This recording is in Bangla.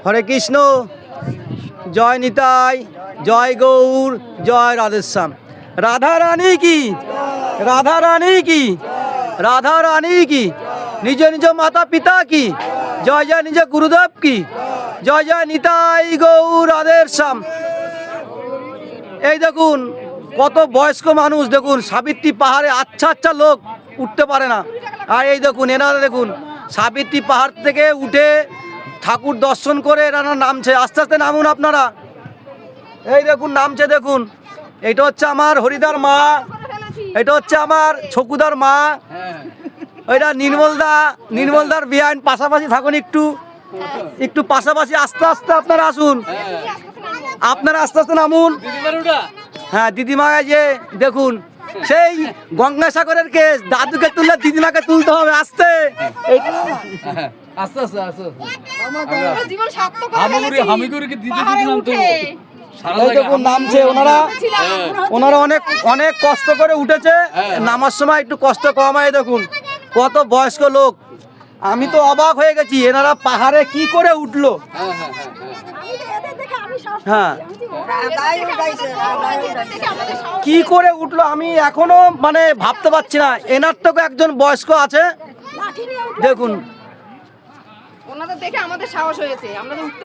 হরে কৃষ্ণ, জয় নিতাই, জয় গৌর, জয় রাধেশ্যাম। রাধা রানী কি, রাধা রানী কি, রাধা রানী কি, নিজ নিজ মাতা পিতা কি, জয় জয় নিজ গুরুদেব কি, জয় জয় নিতাই গৌর রাধেশ্যাম। এই দেখুন কত বয়স্ক মানুষ, দেখুন সাবিত্রী পাহাড়ে আচ্ছা আচ্ছা লোক উঠতে পারে না। আর এই দেখুন এনারা, দেখুন সাবিত্রী পাহাড় থেকে উঠে ঠাকুর দর্শন করে এনারা নামছে। আস্তে আস্তে নামুন আপনারা। এই দেখুন নামছে, দেখুন এটা হচ্ছে আমার হরিদার মা, এটা হচ্ছে আমার ছকুদার মা, ওইটা নির্মলদার বিহাইন্ড। পাশাপাশি থাকুন, একটু একটু পাশাপাশি আস্তে আস্তে আপনারা আসুন, আপনারা আস্তে আস্তে নামুন। হ্যাঁ দিদিমা, যে দেখুন সেই গঙ্গাসাগরের কেস, দাদুকে তুললে দিদিমাকে তুলতে হবে। আস্তে আস্তে আস্তে আস্তে দেখুন নামছে ওনারা, ওনারা অনেক অনেক কষ্ট করে উঠেছে। নামার সময় একটু কষ্ট কম হয়। দেখুন কত বয়স্ক লোক, আমি তো অবাক হয়ে গেছি এনারা পাহাড়ে কি করে উঠলো। হ্যাঁ কি করে উঠলো আমি এখনো মানে ভাবতে পারছি না। এনার তো একজন বয়স্ক আছে, দেখুন ওনাদের দেখে আমাদের সাহস হয়েছে, আমরা